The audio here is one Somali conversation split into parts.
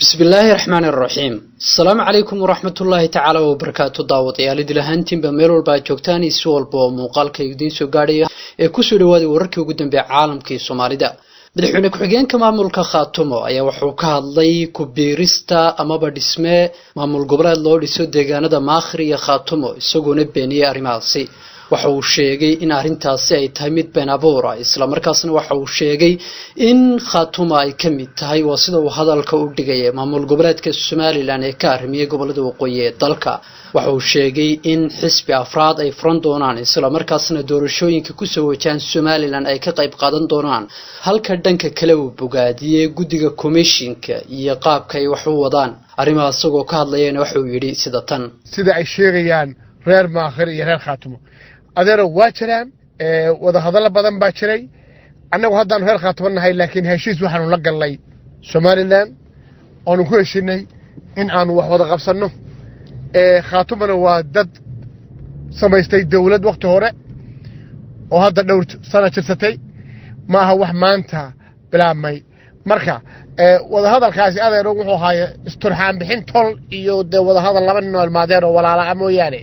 بسم الله الرحمن الرحيم السلام عليكم ورحمة الله تعالى وبركاته دعوة يا لدي لهانتين بميل والباجوكتاني سوال بو مقالك يقدين سو قارية كسو دوادي وركي وقدن بعالم كي سومالي دا madaxweyne ku-xigeenka maamulka Khaatumo ayaa wuxuu ka hadlay ku biirista ama badhisme maamul goboleed loo dhiso deegaanada Maakhri iyo Khaatumo isagoo beeniyay arrimahaasi waxa uu sheegay in arrintaasi ay tahay mid been abuur ah isla markaasna waxa uu sheegay in Khaatumo ay ka mid tahay waa sida uu hadalka u dhigay maamul goboleedka Somaliland ee ka arrimiyay gobolada waqooyi ee dalka waxa uu sheegay in xisbi afraad ay furan doonaan isla markaasna doorashooyinka ku soo wajahan Somaliland ay ka qayb qaadan doonaan halka dhanka kale uu bogaadiyay guddiga commissionka iyo qaabka ay wax u wadaan arrimaha isagoo ka hadlayeen waxa uu yiri sida ay sheegayaan reer Maakhri iyo reer Khaatumo adeero waa jiraan wada hadal badan baa jiray annagu haddaan reer Khaatumo nahay laakiin heshiis waxaanu la galnay Somaliland oo ku heshinay in aan wax wada qabsano Khaatumona waa dad samaystay dawlad waqti hore oo hadda dhowr sano jirsatay ma aha wax maanta bilaabmay marka wada hadalkaasi adeero wuxuu hayaa isturxaan bixin tol iyo wada hadal laba nin oo maadeero walaala mooyaane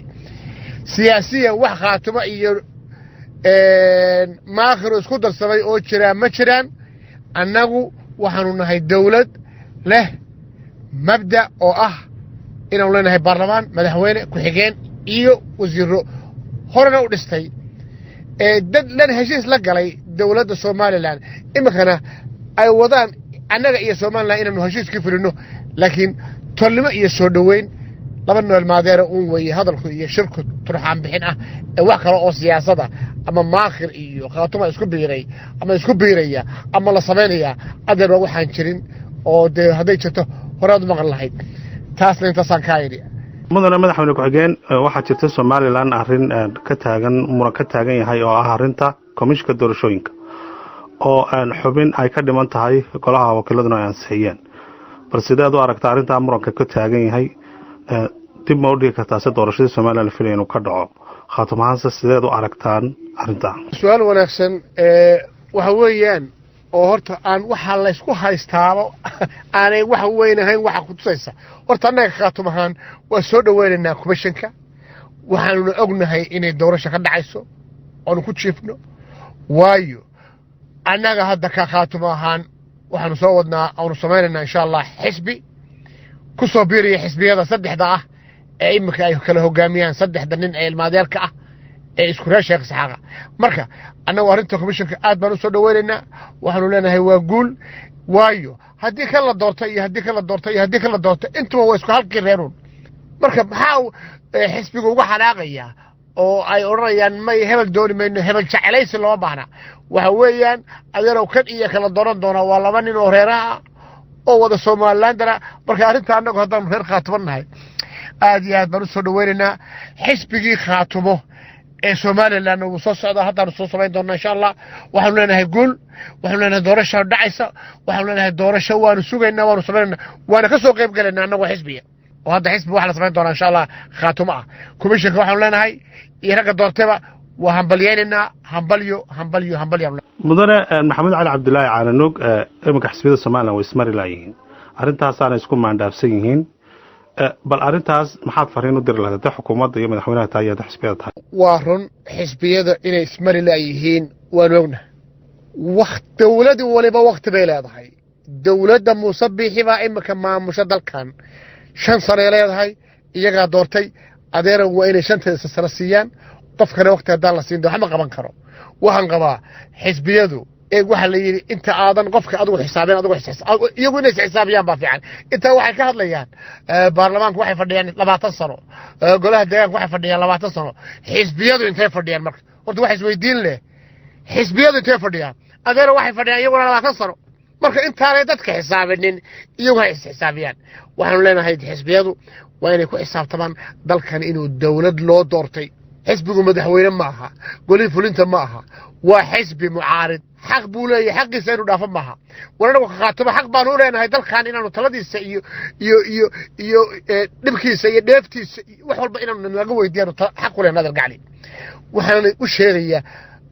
siyaasiyan wax Khaatumo iyo Maakhri isku darsamay oo jira ma jiraan annagu waxaanu nahay dawlad leh mabda oo ah inaan leenahay baarlamaan madaxweyne ku xigeen iyo wasiiro horena u dhistay dad lan heshiis la galay dawladda Somaliland imikana ay wadaan annaga iyo Somaliland inaanu heshiiskii fulino laakiin tolnimo iyo soo dhaweyn laba nool maadeero way hadalku iyo shirku turxaan bixin ah wax kale oo siyaasada ama Maakhri iyo Khaatumo isku biiray ama isku biiraya ama la sameynaya adeer waxaan jirin oo haday jirto horaad maqal lahayd taasna inta san kaayri madaxweyne ku-xigeen waxa jirta Somaliland arrin ka taagan yahay oo ah arrinta komishinka doorashooyinka oo aan xubin ay ka dhiman tahay golaha wakiiladuna ay ansixiyeen bal sidaad u aragtaa arrinta muranka ka taagan yahay dib ma u dhigi kartaa si doorashada Somaliland filayo inuu ka dhaco Khaatumo ahaan sideed u aragtaan arrinta su'aal wanaagsan waxa weeyaan oo horta aan waxa la isku haystaabo aanay wax weyn ahayn waxa ku tusaysa horta annaga Khaatumo ahaan waa soo dhaweynaynaa commissionka waxaanu ognahay inay doorasho ka dhacayso oo ku jiifno waayo annaga hadda ka Khaatumo ahaan waxaanu soo wadnaa oo sameeynaa insha Allah xisbi ku soo biiriya xisbiyada saddexda ah ee imika ay kala hogaamiyaan saddexda nin ee ilmaadeelka ah ee isku raashay saxaqa marka annagu arrinta commissionka aad baan u soo dhaweynaynaa waxaanu leenahay waa guul waayo haddii kala doorto iyo haddii kala doorto intuba waa isku halkii reeruun marka maxaa xisbiga uga xanaaqaya oo ay oranayaan may hebel dooni mayno hebel jecelaysi loo baahna waxa weeyaan adeerow kan iyo kala dooran doona waa laba nin oo reeraha oo wada Somaliland marka arrinta annagu haddaan reer Khaatumo nahay aad iyo aad baan u soo dhaweynaynaa xisbigii Khaatumo ee Somaliland uu soo socdo haddaan soo sameyn doonaa insha Allah waxaanu leenahay guul waxaanu leenahay doorasho dhacaysa waxaanu leenahay doorasho waanu sugaynaa waanu sameynaa waana ka soo qayb galaynaa annagu xisbiga oo hadda xisbi wax la sameyn doonaa insha Allah Khaatumo ah commissionka waxaanu leenahay iyo raga doortaba waa hambalyeynaa hambalyo mudane maxamed cali cabdilaahi caananog imika xisbiyada Somaliland way ismari laayihiin arrintaas aan isku maandhaafsan yihiin bal arrintaas maxaad fariin u diri lahayd xukuumadda iyo madaxweynaha taayada xisbiyada tahay waa run xisbiyada inay ismari laayihiin waan ognahay dawladda waliba waqti bay leedahay dawladda Muuse Biixi baa imika maamusha dalkan 5 sano leedahay iyaga doortay adeer waa inay 5 sano siiyaan qofkana waqti haddaan la siin doono ma qaban karo waxaan qabaa xisbiyadu waxa la yiri inta aadan qofka adigu xisaabeen iyagu inay xisaabiyaan baa fiican inta waxay ka hadlayaan baarlamaanku waxay fadhiyaan 20 sano golaha deegaanka waxay fadhiyaan 20 sano xisbiyadu intay fadhiyaan marka horta waxa isweydiin leh xisbiyadu intay fadhiyaan adeer waxay fadhiyaan iyagu 20 sano marka intaanay dadka xisaabinin iyagu hay xisaabiyaan waxaanu leenahay xisbiyadu waa inay ku xisaabtamaan dalkan inuu dawlad loo doortay xisbigu madaxweyne ma aha golii fulinta ma aha waa xisbi mucaarid xaq buu leeyahay xaqiisa inuu dhaafo maaha walaal Khaatumo xaq baan u leenahay dalkan inaanu taladiisa iyo dhibkiisa iyo dheeftiisa wax walba inaanu laga weydiino xaq u leenahay gacli waxaan u sheegayaa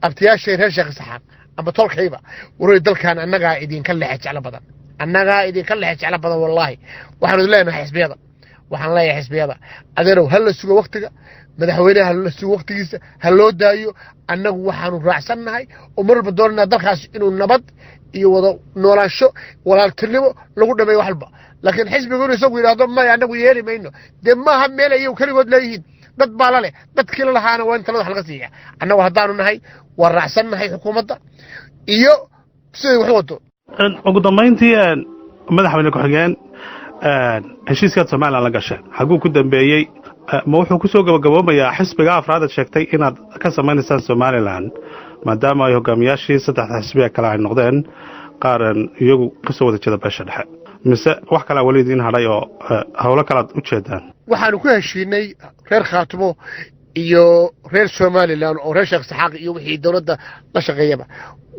abtiyaashay reer Sheekh Saxaab ama tolkayba waray dalkan annaga idin ka leexay jecel badan annagaa idinka lexe jecla badan wallaahi waxaanu leenahay xisbiyada waxaan leeyahay xisbiyada adeerow ha la sugo waqtiga madaxweynaha ha la sugo waqtigiisa ha loo daayo annagu waxaanu raacsannahay oo mar walba doonanaa dalkaas inuu nabad iyo wada noolaansho walaaltinimo lagu dhameeyo waxalba laakiin xisbigu inuu isagu yidhaahdo maya annagu yeeli mayno dee maaha meel ayagu keligood leeyihiin dad baa la leh dadkii la lahaana waa in talada wax laga siiya annagu haddaanu nahay waa raacsannahay xukuumadda iyo siday wax wado ugu dambayntii madaxweyne ku-xigeen heshiiskaad somalilan la gasheen xaguu ku dambeeyey ma wuxuu ku soo gabagaboomayaa xisbiga afraad aad sheegtay inaad ka samaynaysaan somalilan maadaama ay hogaamiyaashii saddexda xisbiga kale ay noqdeen qaar iyagu ka soo wada jeeda beesha dhexe mise wax kalea weli idiin hadhay oo howlo kalead u jeedaan waxaanu ku heshiinay reer khaatumo iyo reer somalilan oo reer sheekh saxaaq iyo wixii dowladda la shaqeeyaba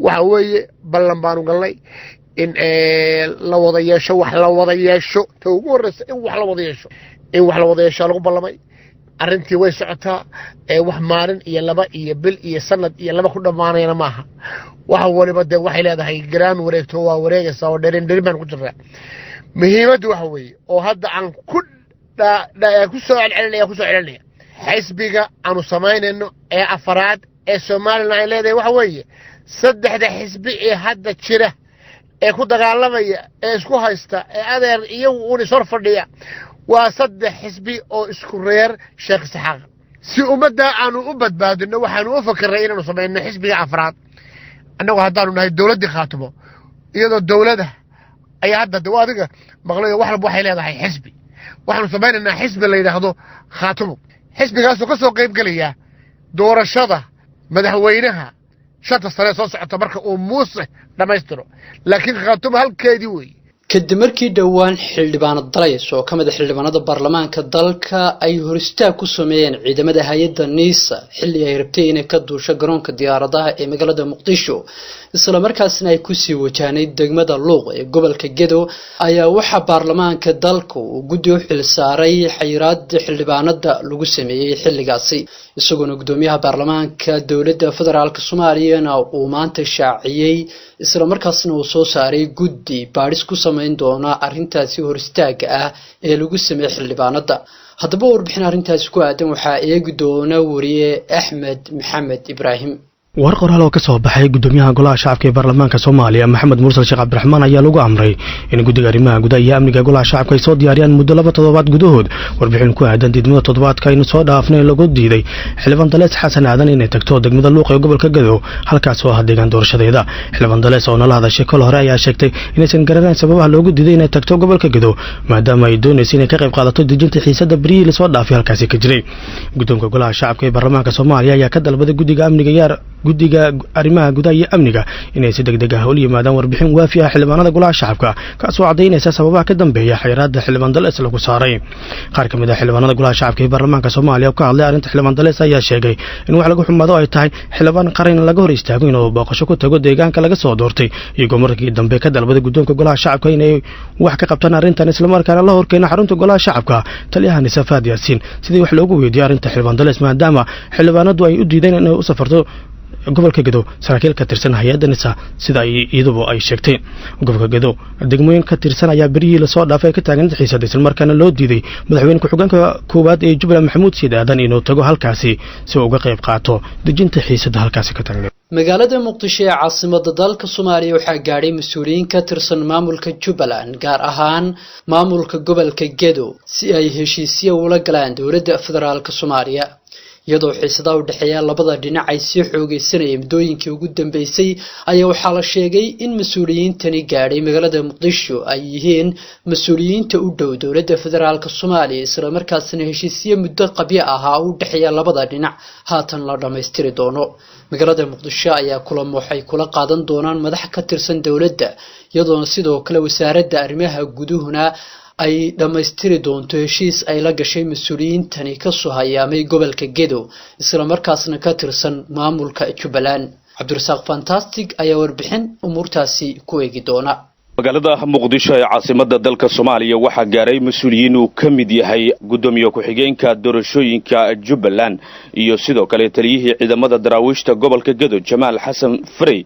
waxa weeye ballan baanu galnay in la wada yeesho wax la wada yeesho ta ugu horreysa in wax la wada yeesho in wax la wada yeeshaa lagu ballamay arrintii way socotaa wax maalin iyo laba iyo bil iyo sanad iyo laba ku dhammaanayana maaha waxa waliba dee waxay leedahay garaan wareegto waa wareegaysaa oo dherin baan ku jirnaa muhiimaddu waxa weeye oo hadda aan ku soo celcelinaya xisbiga aanu samaynayno ee afaraad ee somalilan ay leedahay waxa weeye saddexda xisbi ee hadda jira ee ku dagaalamaya ee isku haysta ee adeer iyagu uun ishor fadhiya waa saddex xisbi oo isku reer sheekh saxaaq si ummadda aanu u badbaadino waxaanu u fakarnay inaanu samayno xisbiga afraad annagu haddaanu nahay dowladdii khaatumo iyadoo dowlada ayaa hadda de adiga maqlayo wax walba waxay leedahay xisbi waxaanu samaynaynaa xisbi la yidhaahdo khaatumo xisbigaasoo ka soo qayb gelaya doorashada madaxweynaha shanta sane soo socota marka uu muuse dhammaystiro laakiin khaatumo halkeedii weeye kadib markii dhowaan xildhibaano dalays oo ka mid ah xildhibaanada baarlamaanka dalka ay hor istaag ku sameeyeen ciidamada hay-adda niisa xilli ay rabtay inay ka duusho garoonka diyaaradaha ee magaalada muqdisho isla markaasna ay kusii wajahnay degmada luuq ee gobolka gedo ayaa waxaa baarlamaanka dalka uu guddi u xil saaray xayiraada xildhibaanada lagu sameeyey xilligaasi isagoona gudoomiyaha baarlamaanka dowladda federaalka soomaaliyana uu maanta shaaciyey isla markaasna uu soo saaray guddi baadhis ku samayn doona arrintaasi hor istaaga ah ee lagu sameeyey xildhibaanada haddaba warbixin arrintaasi ku aadan waxaa eegi doona wariye axmed maxamed ibraahim war qoraal oo ka soo baxay gudoomiyaha golaha shacabka ee baarlamaanka Soomaaliya Maxamed Mursal Sheekh Cabdiraxmaan ayaa lagu amray in guddiga arrimaha gudaha iyo amniga golaha shacabka ay soo diyaariyaan muddo 2 toddobaad gudahood warbixin ku aadan degmada toddobaadka in soo dhaafnay lagu diiday xildhibaan Dalees Xasan Aadan inay tagto degmada Luuq ee gobolka Gadow halkaas oo deegaan doorashadeeda xildhibaan Dalees oo nala hadashay kol hore ayaa sheegtay inaysan garanayn sababaha loogu diiday inay tagto gobolka Gadow maadaama ay doonayso inay ka qayb qaadato dejinta xiisada bariil la soo dhaafay halkaas ka jiray guddoonka golaha shacabka ee baarlamaanka Soomaaliya ayaa ka dalbaday guddiga amniga guddiga arrimaha gudaha iyo amniga inay si degdeg ah u yimaadaan warbixin waafi ah xildhibaanada golaha shacabka kaas oo cadeynaysa sababaha ka dambeeya xayiraadda xildhibaan Dalees lagu saaray qaar kamid ah xildhibaanada golaha shacabka ee baarlamaanka Soomaaliya oo ka hadlay arrinta xildhibaan Dalees ayaa sheegay in wax lagu xumaado ay tahay xildhibaan qaran laga hor istaago inuu booqasho ku tago deegaanka laga soo doortay iyagoo markii dambe ka dalbaday guddoonka golaha shacabka inay wax ka qabtaan arrintan isla markaana la horkeeno xarunta golaha shacabka taliyaha Nisafaad Yaasiin sidii wax loogu weydiiyay arrinta xildhibaan Dalees maadaama xildhibaanadu ay u diideen inay u safarto gobolka Gadow saraakiil ka tirsan hay'adda Nisa sida iyadoo ay sheegtay gobolka Gadow degmooyin ka tirsan ayaa bariil la soo dhaafay ka taagan xiisad isla markaana loo diiday madaxweyne ku-xigeenka koowaad ee Jubbaland Maxamuud Siid Aadan inuu tago halkaasi si uu uga qayb qaato dejinta xiisada halkaasi ka taagan magaalada muqdisho ee caasimadda dalka Soomaaliya waxaa gaadhay mas'uuliyiin ka tirsan maamulka Jubbaland gaar ahaan maamulka gobolka Gadow si ay heshiisyo ula galaan dowladda federaalka Soomaaliya iyadoo xiisadaha u dhaxeeya labada dhinac ay si xoogeysanayeen muddooyinkii ugu dambeysay ayaa waxaa la sheegay in mas'uuliyiintani gaadhay magaalada muqdisho ay yihiin mas'uuliyiinta u dhow dowladda federaalka Soomaaliya isla markaasna heshiisyo muddo qabyo ahaa u dhaxeeya labada dhinac haatan la dhameystiri doono magaalada muqdisho ayaa kulamo waxay kula qaadan doonaan madax ka tirsan dowladda iyadoo sidoo kale wasaaradda arrimaha guduhuna ay dhameystiri doonto heshiis ay la gashay mas'uuliyiintani ka soo hayaamay gobolka Gadow isla markaasna ka tirsan maamulka Jubbaland Cabdirasaaq Fantastic ayaa warbixin umurtaasi ku eegi doona magaalada muqdisho ee caasimadda dalka Soomaaliya waxaa gaaray mas'uuliyiin uu ka mid yahay gudoomiye ku-xigeenka doorashooyinka Jubbaland iyo sidoo kale taliyihii ciidamada daraawiishta gobolka Gadow Jamaal Xasan Frey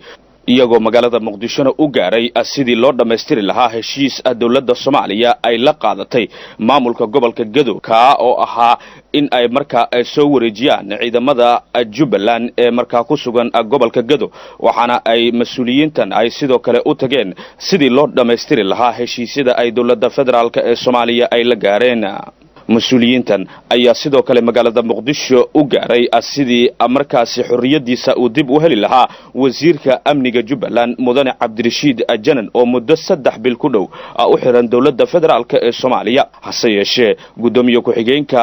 iyagoo magaalada muqdishona u gaaray sidii loo dhammaystiri lahaa heshiis dowladda Soomaaliya ay la qaadatay maamulka gobolka Gedo ka oo ahaa in ay markaa soo wareejiyaan ciidamada Jubbaland ee markaa ku sugan gobolka Gedo waxaana ay mas'uuliyiintan ay sidoo kale u tageen sidii loo dhammaystiri lahaa heshiisyada ay dowladda federaalka ee Soomaaliya ay la gaareen مسؤولينتن أي سيدو كلام مقالة مقدشو أجاري السيدي أمريكاسي حرية ودب وهلي لها وزيرك أمنية جبلان مدن عبد الرشيد الجنن ومدة سدح بالكلو أحرن دولة فدرال الصومالية حسيش قدوميو كحجينك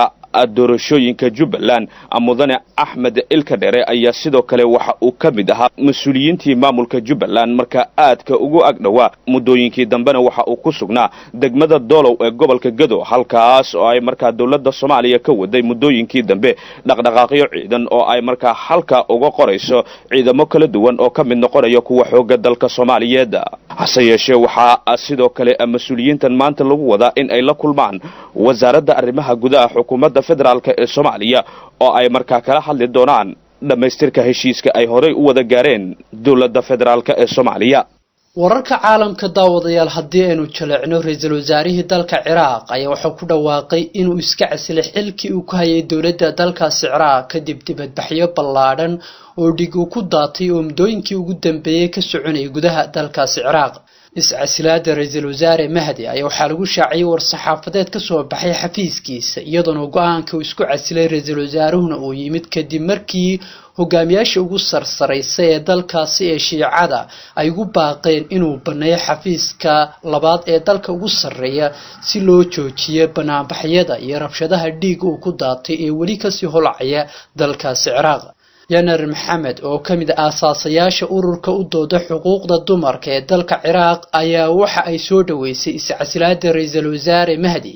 الدورشوينka Jubbaland mudane Axmed Ilkadere ayaa sidoo kale waxa uu kamid ahaa mas'uuliyiintii maamulka Jubbaland marka aadka ugu agdhawa mudooyinkii dambena waxa uu ku sugnaa degmada Doolow ee gobolka Gedo halkaas oo ay marka dawladda Soomaaliya ka waday mudooyinkii dambe dhaqdhaqaaqyo ciidan oo ay marka halka uga qorayso ciidamo kala duwan oo ka mid noqonaya kuwa xooga dalka Soomaaliyeed haseyeeshee waxa sidoo kale mas'uuliyiintan maanta lagu wadaa in ay la kulmaan wasaaradda arrimaha gudaha xukuumadda federaalka ee Soomaaliya oo ay markaa kala hadli doonaan dhamaystirka heshiiska ay horey u wada gaareen dawladda federaalka ee Soomaaliya wararka caalamka daawadayaal haddii aynu jaleecno ra'iisul wasaarihii dalka Ciraaq ayaa wuxuu ku dhawaaqay inuu iska casilay xilkii uu ka hayay dawladda dalkaas Ciraaq kadib dibadbaxyo ballaadhan oo dhig uu ku daatay oo mudooyinkii ugu dambeeyay ka soconayay gudaha dalkaas Ciraaq iscasilaada ra'iisul wasaare Mahdi ayaa waxa lagu shaaciyay war saxaafadeed ka soo baxay xafiiskiisa iyadoo go'aanka uu isku casilay ra'iisul wasaaruhuna uu yimid kadib markii hogaamiyaasha ugu sarsaraysa ee dalkaasi ee Shiicada ay ugu baaqeen inuu baneeyo xafiiska labaad ee dalka ugu sareeya si loo joojiyo banaanbaxyada iyo rabshadaha dhiig uu ku daatay ee wali ka sii holacaya dalkaasi Ciraaq yanar maxamed oo kamid ah asaasayaasha ururka u dooda xuquuqda dumarka ee dalka Ciraaq ayaa waxa ay soo dhaweysay iscasilaada ra'iisul wasaare Mahdi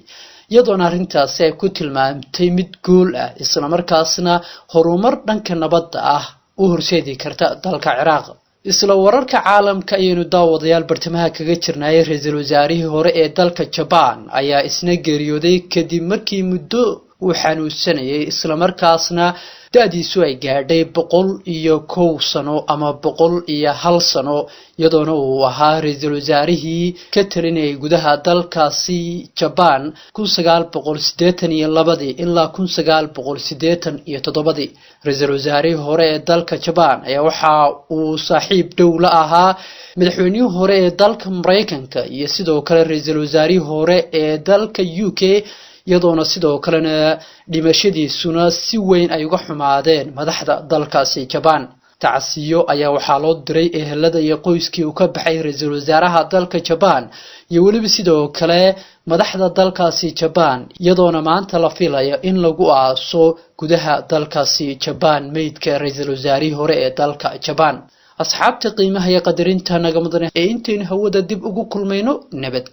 iyadoona arrintaasi ay ku tilmaamtay mid guul ah isla markaasna horumar dhanka nabadda ah u horseedi karta dalka Ciraaq isla wararka caalamka ayaynu daawadayaal bartamaha kaga jirnay ra'iisul wasaarihii hore ee dalka Japan ayaa isna geeriyooday kadib markii muddo uu xanuunsanayay isla markaasna da'diisu ay gaadhay 101 sano ama 101 sano iyadoona uu ahaa ra'iisul wasaarihii ka talinayay gudaha dalkaasi Japan 1982 ilaa 1987 ra'iisul wasaarihii hore ee dalka Japan ayaa waxa uu saaxiib dhow la ahaa madaxweynihii hore ee dalka Mareykanka iyo sidoo kale ra'iisul wasaarihii hore ee dalka UK iyadoona sidoo kalena dhimashadiisuna si weyn ay uga xumaadeen madaxda dalkaasi Japan tacsiyo ayaa waxaa loo diray ehelada iyo qoyskii uu ka baxay ra'iisul wasaaraha dalka Japan iyo waliba sidoo kale madaxda dalkaasi Japan iyadoona maanta la filayo in lagu aaso gudaha dalkaasi Japan meydka ra'iisul wasaarihii hore ee dalka Japan asxaabta qiimaha iyo qadarinta naga mudan ee intaan hawada dib ugu kulmayno nabad